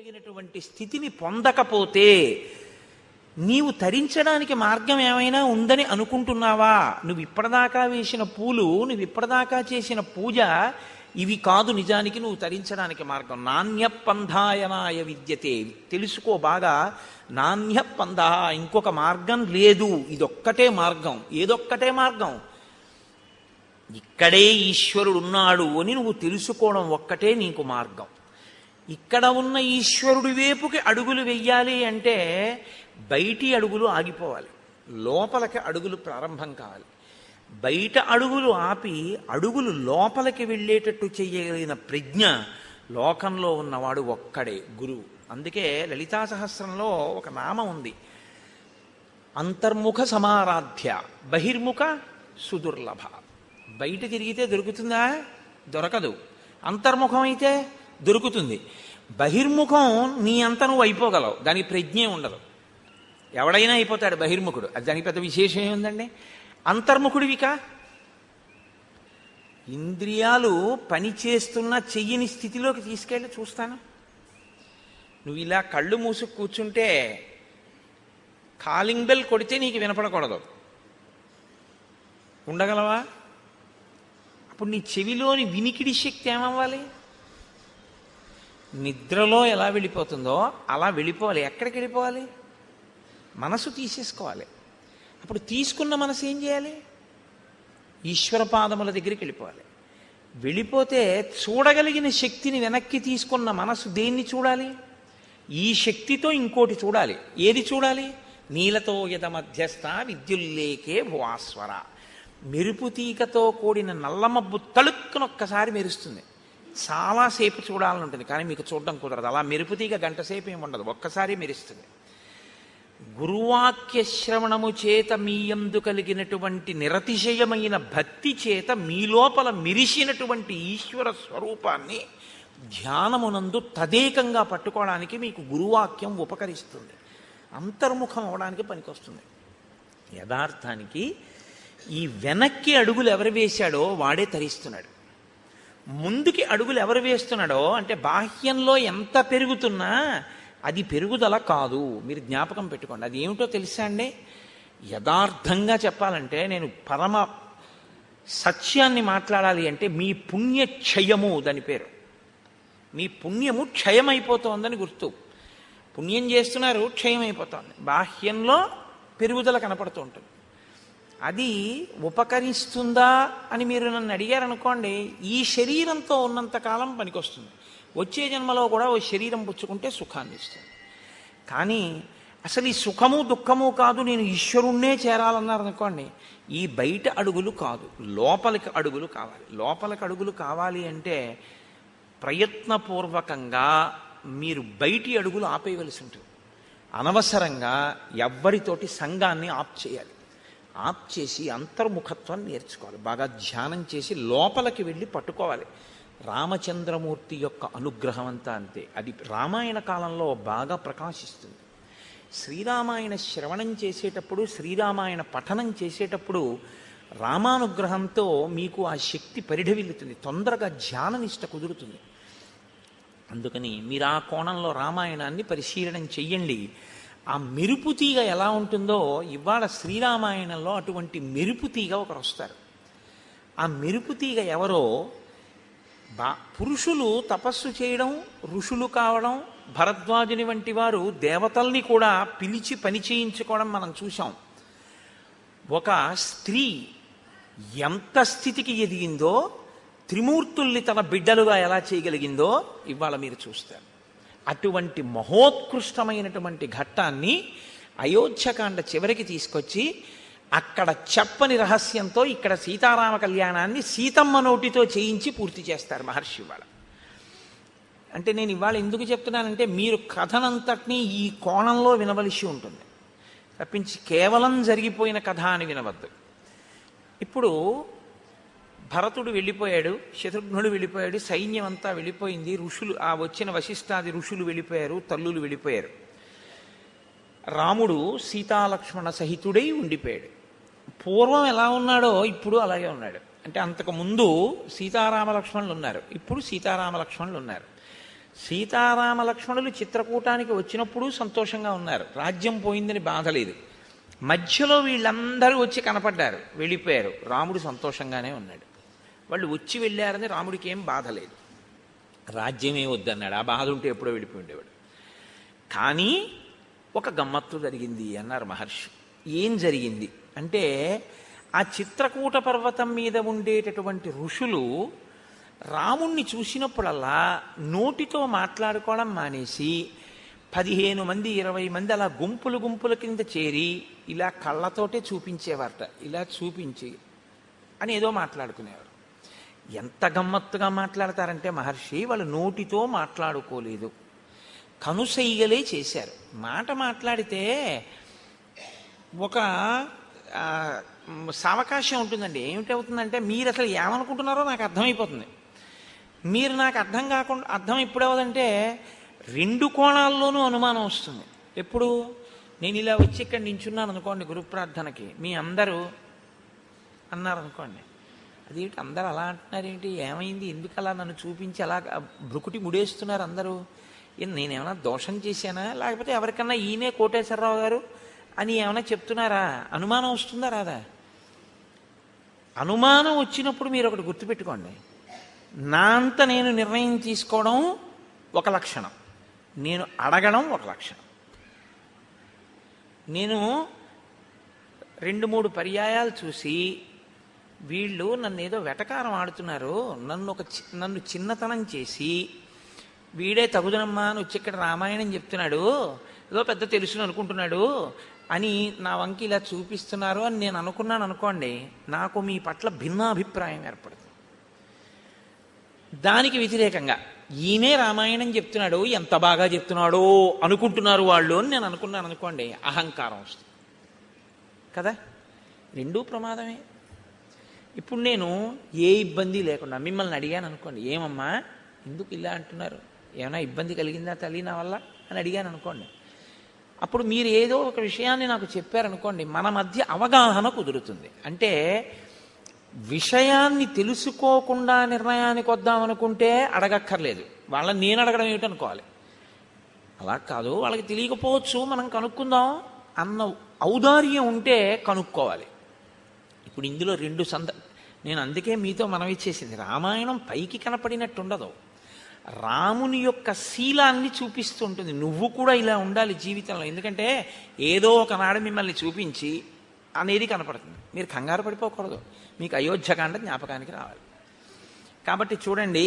తీసుకోగలిగినటువంటి స్థితిని పొందకపోతే నీవు తరించడానికి మార్గం ఏమైనా ఉందని అనుకుంటున్నావా? నువ్వు ఇప్పటిదాకా వేసిన పూలు, నువ్వు ఇప్పటిదాకా చేసిన పూజ ఇవి కాదు నిజానికి నువ్వు తరించడానికి మార్గం. నాణ్యపంధాయనాయ విద్యతే, తెలుసుకో బాగా. నాణ్యపంధ, ఇంకొక మార్గం లేదు, ఇదొక్కటే మార్గం. ఏదొక్కటే మార్గం? ఇక్కడే ఈశ్వరుడు ఉన్నాడు అని నువ్వు తెలుసుకోవడం ఒక్కటే నీకు మార్గం. ఇక్కడ ఉన్న ఈశ్వరుడి వైపుకి అడుగులు వెయ్యాలి అంటే బయటి అడుగులు ఆగిపోవాలి, లోపలికి అడుగులు ప్రారంభం కావాలి. బయట అడుగులు ఆపి అడుగులు లోపలికి వెళ్ళేటట్టు చేయగలిగిన ప్రజ్ఞ లోకంలో ఉన్నవాడు ఒక్కడే గురువు. అందుకే లలితా సహస్రంలో ఒక నామం ఉంది, అంతర్ముఖ సమారాధ్య బహిర్ముఖ సుదుర్లభ. బయట తిరిగితే దొరుకుతుందా? దొరకదు. అంతర్ముఖం అయితే దొరుకుతుంది. బహిర్ముఖం నీ అంత నువ్వు అయిపోగలవు, దానికి ప్రజ్ఞే ఉండదు. ఎవడైనా అయిపోతాడు బహిర్ముఖుడు, అది దానికి పెద్ద విశేషం ఏముందండి. అంతర్ముఖుడివిక ఇంద్రియాలు పనిచేస్తున్న చెయ్యని స్థితిలోకి తీసుకెళ్ళి చూస్తాను. నువ్వు ఇలా కళ్ళు మూసుకు కూర్చుంటే కాలింగ్ బెల్ కొడితే నీకు వినపడకూడదు, ఉండగలవా? అప్పుడు నీ చెవిలోని వినికిడి శక్తి ఏమవ్వాలి? నిద్రలో ఎలా వెళ్ళిపోతుందో అలా వెళ్ళిపోవాలి. ఎక్కడికి వెళ్ళిపోవాలి? మనసు తీసేసుకోవాలి. అప్పుడు తీసుకున్న మనసు ఏం చేయాలి? ఈశ్వర పాదముల దగ్గరికి వెళ్ళిపోవాలి. వెళ్ళిపోతే చూడగలిగిన శక్తిని వెనక్కి తీసుకున్న మనసు దేన్ని చూడాలి? ఈ శక్తితో ఇంకోటి చూడాలి. ఏది చూడాలి? నీలతో యద మధ్యస్థ విద్యుల్లేకే భువాస్వర. మెరుపు తీగతో కూడిన నల్లమబ్బు తళుక్కునొక్కసారి మెరుస్తుంది. చాలాసేపు చూడాలని ఉంటుంది, కానీ మీకు చూడడం కుదరదు. అలా మెరుపు తీగ గంట సేపు ఏమి ఉండదు, ఒక్కసారి మెరుస్తుంది. గురువాక్య శ్రవణము చేత మీయందు కలిగినటువంటి నిరతిశయమైన భక్తి చేత మీ లోపల మిరిసినటువంటి ఈశ్వర స్వరూపాన్ని ధ్యానమునందు తదేకంగా పట్టుకోవడానికి మీకు గురువాక్యం ఉపకరిస్తుంది, అంతర్ముఖం అవడానికి పనికొస్తుంది. యథార్థానికి ఈ వెనక్కి అడుగులు ఎవరు వేశాడో వాడే తరిస్తున్నాడు. ముందుకి అడుగులు ఎవరు వేస్తున్నాడో అంటే బాహ్యంలో ఎంత పెరుగుతున్నా అది పెరుగుదల కాదు. మీరు జ్ఞాపకం పెట్టుకోండి. అది ఏమిటో తెలుసా అండి? యథార్థంగా చెప్పాలంటే, నేను పరమ సత్యాన్ని మాట్లాడాలి అంటే మీ పుణ్యక్షయము దాని పేరు. మీ పుణ్యము క్షయమైపోతోందని గుర్తు. పుణ్యం చేస్తున్నారు, క్షయమైపోతోంది. బాహ్యంలో పెరుగుదల కనపడుతూ ఉంటుంది. అది ఉపకరిస్తుందా అని మీరు నన్ను అడిగారనుకోండి, ఈ శరీరంతో ఉన్నంతకాలం పనికొస్తుంది. వచ్చే జన్మలో కూడా ఓ శరీరం పుచ్చుకుంటే సుఖాన్ని ఇస్తుంది. కానీ అసలు ఈ సుఖము దుఃఖము కాదు, నేను ఈశ్వరుణ్ణే చేరాలన్నారనుకోండి, ఈ బయట అడుగులు కాదు, లోపలికి అడుగులు కావాలి. లోపలికి అడుగులు కావాలి అంటే ప్రయత్నపూర్వకంగా మీరు బయటి అడుగులు ఆపేయవలసి ఉంటుంది. అనవసరంగా ఎవ్వరితోటి సంఘాన్ని ఆప్ చేయాలి. ఆప్ చేసి అంతర్ముఖత్వాన్ని నేర్చుకోవాలి. బాగా ధ్యానం చేసి లోపలికి వెళ్ళి పట్టుకోవాలి. రామచంద్రమూర్తి యొక్క అనుగ్రహం అంతా అంతే. అది రామాయణ కాలంలో బాగా ప్రకాశిస్తుంది. శ్రీరామాయణ శ్రవణం చేసేటప్పుడు, శ్రీరామాయణ పఠనం చేసేటప్పుడు రామానుగ్రహంతో మీకు ఆ శక్తి పరిఢవిల్లుతుంది, తొందరగా ధ్యాననిష్ట కుదురుతుంది. అందుకని మీరు ఆ కోణంలో రామాయణాన్ని పరిశీలనం చెయ్యండి. ఆ మెరుపు తీగ ఎలా ఉంటుందో ఇవాళ శ్రీరామాయణంలో అటువంటి మెరుపు తీగ ఒకరు వస్తారు. ఆ మెరుపు తీగ ఎవరో, పురుషులు తపస్సు చేయడం, ఋషులు కావడం, భరద్వాజుని వంటి వారు దేవతల్ని కూడా పిలిచి పని చేయించుకోవడం మనం చూసాం. ఒక స్త్రీ ఎంత స్థితికి ఎదిగిందో, త్రిమూర్తుల్ని తన బిడ్డలుగా ఎలా చేయగలిగిందో ఇవాళ మీరు చూస్తారు. అటువంటి మహోత్కృష్టమైనటువంటి ఘట్టాన్ని అయోధ్యకాండ చివరికి తీసుకొచ్చి అక్కడ చెప్పని రహస్యంతో ఇక్కడ సీతారామ కళ్యాణాన్ని సీతమ్మ నోటితో చేయించి పూర్తి చేస్తారు మహర్షి ఇవాళ. అంటే నేను ఇవాళ ఎందుకు చెప్తున్నానంటే మీరు కథనంతటినీ ఈ కోణంలో వినవలసి ఉంటుంది తప్పించి కేవలం జరిగిపోయిన కథ అని వినవద్దు. ఇప్పుడు భరతుడు వెళ్ళిపోయాడు, శత్రుఘ్నుడు వెళ్ళిపోయాడు, సైన్యం అంతా వెళ్ళిపోయింది, ఋషులు ఆ వచ్చిన వశిష్ఠాది ఋషులు వెళ్ళిపోయారు, తల్లులు వెళ్ళిపోయారు. రాముడు సీతాలక్ష్మణ సహితుడై ఉండిపోయాడు. పూర్వం ఎలా ఉన్నాడో ఇప్పుడు అలాగే ఉన్నాడు. అంటే అంతకు ముందు సీతారామ లక్ష్మణులు ఉన్నారు, ఇప్పుడు సీతారామ లక్ష్మణులు ఉన్నారు. సీతారామ లక్ష్మణులు చిత్రకూటానికి వచ్చినప్పుడు సంతోషంగా ఉన్నారు, రాజ్యం పోయిందని బాధ లేదు. మధ్యలో వీళ్ళందరూ వచ్చి కనపడ్డారు, వెళ్ళిపోయారు, రాముడు సంతోషంగానే ఉన్నాడు. వాళ్ళు వచ్చి వెళ్ళారని రాముడికి ఏం బాధ లేదు, రాజ్యమే వద్దన్నాడు. ఆ బాధ ఉంటే ఎప్పుడో వెళ్ళిపోయి ఉండేవాడు. కానీ ఒక గమ్మత్తు జరిగింది అన్నారు మహర్షి. ఏం జరిగింది అంటే, ఆ చిత్రకూట పర్వతం మీద ఉండేటటువంటి ఋషులు రాముణ్ణి చూసినప్పుడల్లా నోటితో మాట్లాడుకోవడం మానేసి 15 మంది 20 మంది అలా గుంపులు గుంపుల కింద చేరి ఇలా కళ్ళతోటే చూపించేవారట. ఇలా చూపించి అని ఏదో మాట్లాడుకునేవారు. ఎంత గమ్మత్తుగా మాట్లాడతారంటే మహర్షి, వాళ్ళు నోటితో మాట్లాడుకోలేదు, కనుసైగలే చేశారు. మాట మాట్లాడితే ఒక సావకాశం ఉంటుందండి. ఏమిటవుతుందంటే, మీరు అసలు ఏమనుకుంటున్నారో నాకు అర్థమైపోతుంది. మీరు నాకు అర్థం ఎప్పుడవుదంటే, 2 కోణాల్లోనూ అనుమానం వస్తుంది. ఎప్పుడు నేను ఇలా వచ్చి ఇక్కడ నించున్నాను అనుకోండి గురు ప్రార్థనకి, మీ అందరూ అన్నారనుకోండి, అదేంటి అందరూ అలా అంటున్నారేంటి, ఏమైంది, ఎందుకు అలా నన్ను చూపించి అలా భ్రుకుటి ముడేస్తున్నారు అందరూ, నేనేమైనా దోషం చేశానా, లేకపోతే ఎవరికన్నా ఈయనే కోటేశ్వరరావు గారు అని ఏమైనా చెప్తున్నారా, అనుమానం వస్తుందా రాదా? అనుమానం వచ్చినప్పుడు మీరు ఒకటి గుర్తుపెట్టుకోండి, నా అంత నేను నిర్ణయం తీసుకోవడం ఒక లక్షణం, నేను అడగడం ఒక లక్షణం. నేను 2-3 పర్యాయాలు చూసి వీళ్ళు నన్ను ఏదో వెటకారం ఆడుతున్నారు, నన్ను చిన్నతనం చేసి వీడే తగుదనమ్మా అని వచ్చి ఇక్కడ రామాయణం చెప్తున్నాడు, ఏదో పెద్ద తెలుసును అనుకుంటున్నాడు అని నా వంకి ఇలా చూపిస్తున్నారు అని నేను అనుకున్నాను అనుకోండి, నాకు మీ పట్ల భిన్నాభిప్రాయం ఏర్పడుతుంది. దానికి వ్యతిరేకంగా ఈయనే రామాయణం చెప్తున్నాడు, ఎంత బాగా చెప్తున్నాడో అనుకుంటున్నారు వాళ్ళు అని నేను అనుకున్నాను అనుకోండి, అహంకారం వస్తుంది కదా. 2 ప్రమాదమే. ఇప్పుడు నేను ఏ ఇబ్బంది లేకుండా మిమ్మల్ని అడిగాను అనుకోండి, ఏమమ్మా ఎందుకు ఇలా అంటున్నారు, ఏమైనా ఇబ్బంది కలిగిందా తల్లి నా వల్ల అని అడిగాను అనుకోండి, అప్పుడు మీరు ఏదో ఒక విషయాన్ని నాకు చెప్పారనుకోండి, మన మధ్య అవగాహన కుదురుతుంది. అంటే విషయాన్ని తెలుసుకోకుండా నిర్ణయానికి వద్దామనుకుంటే అడగక్కర్లేదు, వాళ్ళని నేను అడగడం ఏమిటనుకోవాలి. అలా కాదు, వాళ్ళకి తెలియకపోవచ్చు, మనం కనుక్కుందాం అన్న ఔదార్యం ఉంటే కనుక్కోవాలి. ఇప్పుడు ఇందులో 2 నేను అందుకే మీతో మనవి చేసింది, రామాయణం పైకి కనపడినట్టు ఉండదు, రాముని యొక్క శీలాన్ని చూపిస్తూ ఉంటుంది. నువ్వు కూడా ఇలా ఉండాలి జీవితంలో, ఎందుకంటే ఏదో ఒకనాడు మిమ్మల్ని చూపించి అనేది కనపడుతుంది. మీరు కంగారు పడిపోకూడదు, మీకు అయోధ్యకాండ జ్ఞాపకానికి రావాలి. కాబట్టి చూడండి,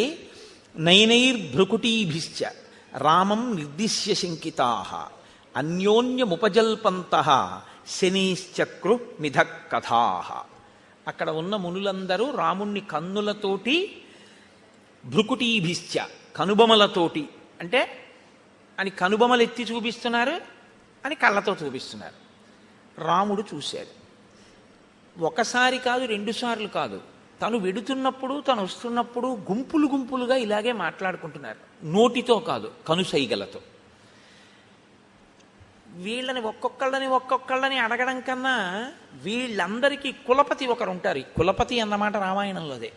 నైనైర్భృకుటీభిశ్చ రామం నిర్దిశ్య శంకితాః అన్యోన్యముపజల్పంతః శనీశ్చక్రు మిథక్ కథాః. అక్కడ ఉన్న మునులందరూ రాముణ్ణి కన్నులతోటి, భృకుటీభిశ్చ కనుబొమలతోటి, అంటే అని కనుబొమలు ఎత్తి చూపిస్తున్నారు అని కళ్ళతో చూపిస్తున్నారు. రాముడు చూశాడు, ఒకసారి కాదు 2 సార్లు కాదు, తను వెడుతున్నప్పుడు తను వస్తున్నప్పుడు గుంపులు గుంపులుగా ఇలాగే మాట్లాడుకుంటున్నారు, నోటితో కాదు కనుసైగలతో. వీళ్ళని ఒక్కొక్కళ్ళని అడగడం కన్నా వీళ్ళందరికీ కులపతి ఒకరు ఉంటారు. కులపతి అన్నమాట రామాయణంలోదే.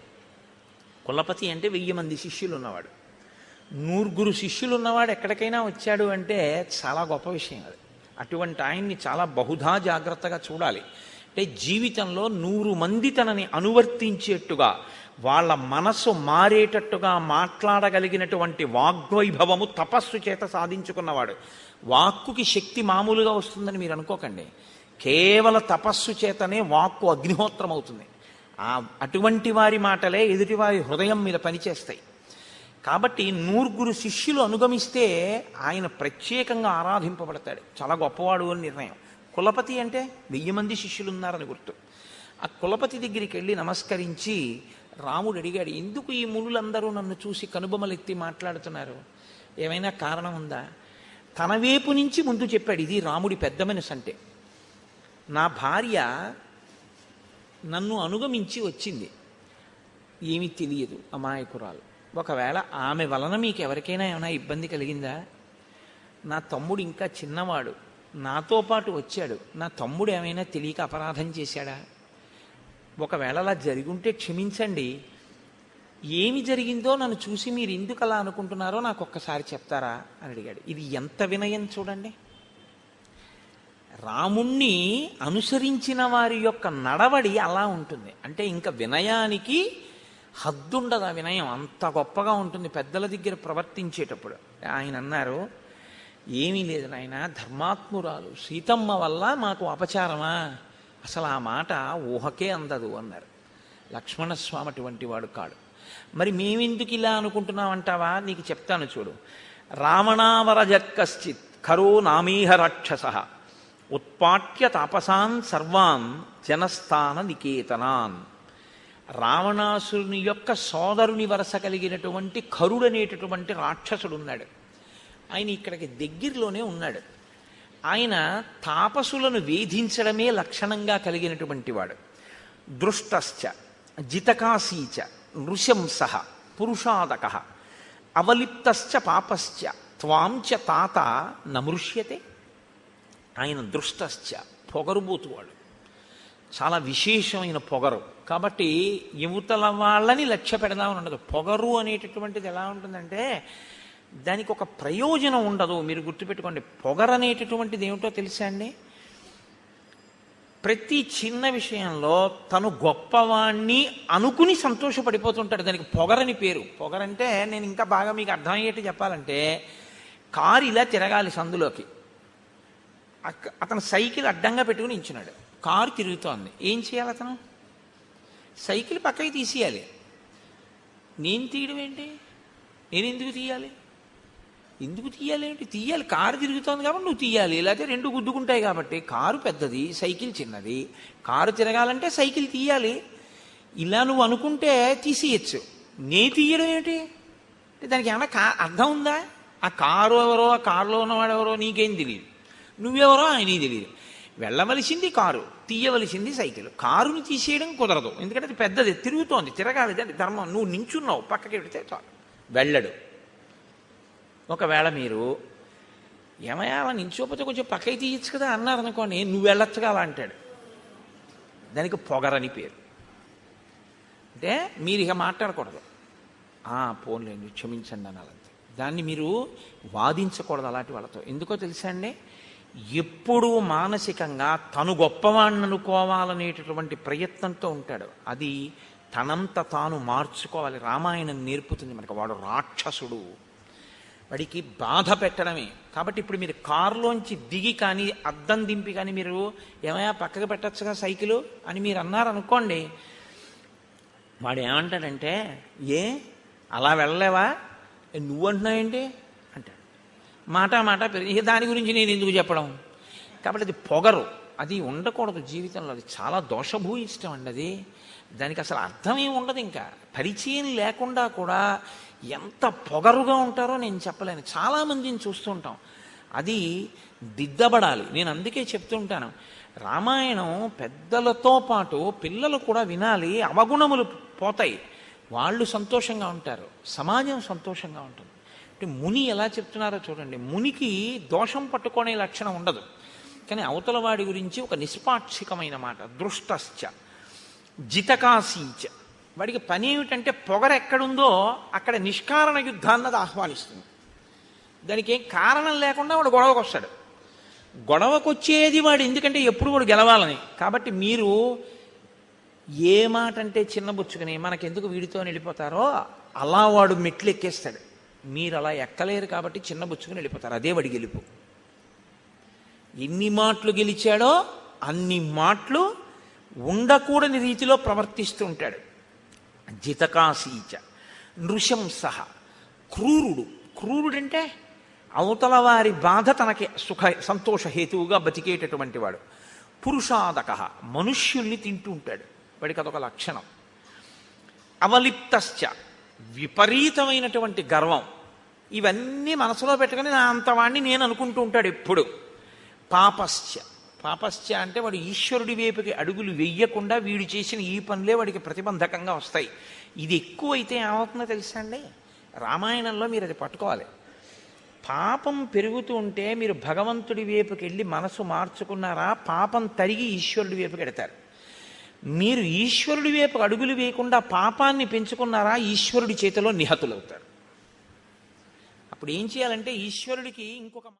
కులపతి అంటే 1000 మంది శిష్యులు ఉన్నవాడు, 100 శిష్యులు ఉన్నవాడు ఎక్కడికైనా వచ్చాడు అంటే చాలా గొప్ప విషయం అది. అటువంటి ఆయన్ని చాలా బహుధా జాగ్రత్తగా చూడాలి. అంటే జీవితంలో 100 మంది తనని అనువర్తించేట్టుగా, వాళ్ళ మనసు మారేటట్టుగా మాట్లాడగలిగినటువంటి వాగ్వైభవము తపస్సు చేత సాధించుకున్నవాడు. వాక్కుకి శక్తి మామూలుగా వస్తుందని మీరు అనుకోకండి, కేవల తపస్సు చేతనే వాక్కు అగ్నిహోత్రం అవుతుంది. అటువంటి వారి మాటలే ఎదుటివారి హృదయం మీద పనిచేస్తాయి. కాబట్టి 100 శిష్యులు అనుగమిస్తే ఆయన ప్రత్యేకంగా ఆరాధింపబడతాడు, చాలా గొప్పవాడు అని నిర్ణయం. కులపతి అంటే 1000 మంది శిష్యులు ఉన్నారని గుర్తు. ఆ కులపతి దగ్గరికి వెళ్ళి నమస్కరించి రాముడు అడిగాడు, ఎందుకు ఈ మునులందరూ నన్ను చూసి కనుబొమలెత్తి మాట్లాడుతున్నారు, ఏమైనా కారణం ఉందా? తన వైపు నుంచి ముందు చెప్పాడు, ఇది రాముడి పెద్ద మనసు అంటే. నా భార్య నన్ను అనుగమించి వచ్చింది, ఏమీ తెలియదు, అమాయకురాలు. ఒకవేళ ఆమె వలన మీకు ఎవరికైనా ఏమైనా ఇబ్బంది కలిగిందా? నా తమ్ముడు ఇంకా చిన్నవాడు, నాతో పాటు వచ్చాడు, నా తమ్ముడు ఏమైనా తెలియక అపరాధం చేశాడా? ఒకవేళ అలా జరిగుంటే క్షమించండి, ఏమి జరిగిందో నన్ను చూసి మీరు ఎందుకు అలా అనుకుంటున్నారో నాకు ఒక్కసారి చెప్తారా అని అడిగాడు. ఇది ఎంత వినయం చూడండి. రాముణ్ణి అనుసరించిన వారి యొక్క నడవడి అలా ఉంటుంది. అంటే ఇంకా వినయానికి హద్దుండదు. ఆ వినయం అంత గొప్పగా ఉంటుంది పెద్దల దగ్గర ప్రవర్తించేటప్పుడు. ఆయన అన్నారు, ఏమీ లేదు నాయన, ధర్మాత్మురాలు సీతమ్మ వల్ల మాకు అపచారమా, అసలు ఆ మాట ఊహకే అందదు అన్నారు. లక్ష్మణస్వామి అటువంటి వాడు కాడు. మరి మేమెందుకు ఇలా అనుకుంటున్నామంటావా? నీకు చెప్తాను చూడు. రావణావరజక్కశ్చిత్ ఖరో నామీహ రాక్షస ఉత్పాట్య తాపసాన్ సర్వాన్ జనస్థాన నికేతనాన్. రావణాసురుని యొక్క సోదరుని వరస కలిగినటువంటి ఖరుడనేటటువంటి రాక్షసుడు ఉన్నాడు. ఆయన ఇక్కడికి దగ్గరలోనే ఉన్నాడు. ఆయన తాపసులను వేధించడమే లక్షణంగా కలిగినటువంటి వాడు. దృష్టశ్చ జితకాశీచ నృశంస పురుషాదక అవలిప్తశ్చ పాపశ్చ త్వాంచ తాత నమృష్యతే. ఆయన దృష్టశ్చ పొగరుబోతువాడు, చాలా విశేషమైన పొగరు. కాబట్టి యువతల వాళ్ళని లక్ష్య పెడదామని ఉండదు. పొగరు అనేటటువంటిది ఎలా ఉంటుందంటే దానికి ఒక ప్రయోజనం ఉండదు. మీరు గుర్తుపెట్టుకోండి, పొగరు అనేటటువంటిది ఏమిటో తెలుసా అండి? ప్రతి చిన్న విషయంలో తను గొప్పవాణ్ణి అనుకుని సంతోషపడిపోతుంటాడు. దానికి పొగరని పేరు. పొగరంటే నేను ఇంకా బాగా మీకు అర్థమయ్యేట్టు చెప్పాలంటే, కారు ఇలా తిరగాలి సందులోకి, అతను సైకిల్ అడ్డంగా పెట్టుకుని నించున్నాడు, కారు తిరుగుతోంది. ఏం చేయాలి? అతను సైకిల్ పక్కకి తీసేయాలి. నేను తీయడం ఏంటి? నేను ఎందుకు తీయాలి? ఎందుకు తీయాలి ఏంటి? తీయాలి, కారు తిరుగుతోంది కాబట్టి నువ్వు తీయాలి, లేకపోతే రెండు గుద్దుకుంటాయి కాబట్టి. కారు పెద్దది, సైకిల్ చిన్నది. కారు తిరగాలంటే సైకిల్ తీయాలి. ఇలా నువ్వు అనుకుంటే తీసేయచ్చు. నే తీయడం ఏంటి? దానికి ఏమన్నా అర్థం ఉందా? ఆ కారు ఎవరో, ఆ కారులో ఉన్నవాడు ఎవరో నీకేం తెలియదు, నువ్వెవరో ఆయనకి తెలియదు. వెళ్ళవలసింది కారు, తీయవలసింది సైకిల్. కారుని తీసేయడం కుదరదు, ఎందుకంటే అది పెద్దది, తిరుగుతోంది, తిరగాలి, అంటే ధర్మం. నువ్వు నించున్నావు, పక్కకి పెడితే చాలు. వెళ్ళడు. ఒకవేళ మీరు ఏమయ్యా అలా నించోపోతే కొంచెం పక్కకి తీయచ్చు కదా అన్నారనుకోండి, నువ్వు వెళ్ళొచ్చుగా అలా అంటాడు. దానికి పొగరని పేరు. అంటే మీరు ఇక మాట్లాడకూడదు, పోన్లేండి క్షమించండి అనాలంతే. దాన్ని మీరు వాదించకూడదు అలాంటి వాళ్ళతో. ఎందుకో తెలుసా అండి? ఎప్పుడూ మానసికంగా తను గొప్పవాణ్ణి అనుకోవాలనేటటువంటి ప్రయత్నంతో ఉంటాడు. అది తనంత తాను మార్చుకోవాలి. రామాయణం నేర్పుతుంది మనకు. వాడు రాక్షసుడు, వాడికి బాధ పెట్టడమే. కాబట్టి ఇప్పుడు మీరు కారులోంచి దిగి కానీ అద్దం దింపి కానీ మీరు ఏమయ్యా పక్కకు పెట్టచ్చుగా సైకిలు అని మీరు అన్నారనుకోండి, వాడు ఏమంటాడంటే, ఏ అలా వెళ్ళలేవా, నువ్వంటున్నావేంటి అంటాడు. మాట పెరిగి దాని గురించి నేను ఎందుకు చెప్పడం. కాబట్టి అది పొగరు, అది ఉండకూడదు జీవితంలో. అది చాలా దోషభూయిష్టం అండి. అది దానికి అసలు అర్థం ఏమి ఉండదు. ఇంకా పరిచయం లేకుండా కూడా ఎంత పొగరుగా ఉంటారో నేను చెప్పలేను. చాలామందిని చూస్తుంటాం. అది దిద్దబడాలి. నేను అందుకే చెప్తుంటాను, రామాయణం పెద్దలతో పాటు పిల్లలు కూడా వినాలి. అవగుణములు పోతాయి, వాళ్ళు సంతోషంగా ఉంటారు, సమాజం సంతోషంగా ఉంటుంది. అంటే ముని ఎలా చెప్తున్నారో చూడండి. మునికి దోషం పట్టుకునే లక్షణం ఉండదు, కానీ అవతల వాడి గురించి ఒక నిష్పాక్షికమైన మాట. దృష్టశ్చ జితకాశీచ. వాడికి పని ఏమిటంటే పొగర ఎక్కడుందో అక్కడ నిష్కారణ యుద్ధాన్నది ఆహ్వానిస్తుంది. దానికి ఏం కారణం లేకుండా వాడు గొడవకు వస్తాడు. గొడవకు వచ్చేది వాడు ఎందుకంటే ఎప్పుడు వాడు గెలవాలని. కాబట్టి మీరు ఏ మాట అంటే చిన్నబుచ్చుకుని మనకెందుకు వీడితో వెళ్ళిపోతారో అలా వాడు మెట్లు ఎక్కేస్తాడు. మీరు అలా ఎక్కలేరు కాబట్టి చిన్నబుచ్చుకుని వెళ్ళిపోతారు. అదే వాడి గెలుపు. ఎన్ని మాటలు గెలిచాడో అన్ని మాటలు ఉండకూడని రీతిలో ప్రవర్తిస్తూ ఉంటాడు. జితకాశీచ నృశంస. క్రూరుడు. క్రూరుడంటే అవతల వారి బాధ తనకి సంతోష హేతువుగా బతికేటటువంటి వాడు. పురుషాదక. మనుష్యుల్ని తింటూ ఉంటాడు, వాడికి అదొక లక్షణం. అవలిప్తశ్చ. విపరీతమైనటువంటి గర్వం. ఇవన్నీ మనసులో పెట్టుకుని నా అంతవాణ్ణి నేను అనుకుంటూ ఉంటాడు ఎప్పుడు. పాపశ్చ. పాపశ్చ అంటే వాడు ఈశ్వరుడి వైపుకి అడుగులు వెయ్యకుండా వీడు చేసిన ఈ పనులే వాడికి ప్రతిబంధకంగా వస్తాయి. ఇది ఎక్కువైతే ఏమవుతుందో తెలుసా అండి? రామాయణంలో మీరు అది పట్టుకోవాలి. పాపం పెరుగుతూ ఉంటే మీరు భగవంతుడి వైపుకి వెళ్ళి మనసు మార్చుకున్నారా, పాపం తరిగి ఈశ్వరుడి వైపుకి ఎడతారు. మీరు ఈశ్వరుడి వైపు అడుగులు వేయకుండా పాపాన్ని పెంచుకున్నారా, ఈశ్వరుడి చేతిలో నిహతులవుతారు. అప్పుడు ఏం చేయాలంటే ఈశ్వరుడికి ఇంకొక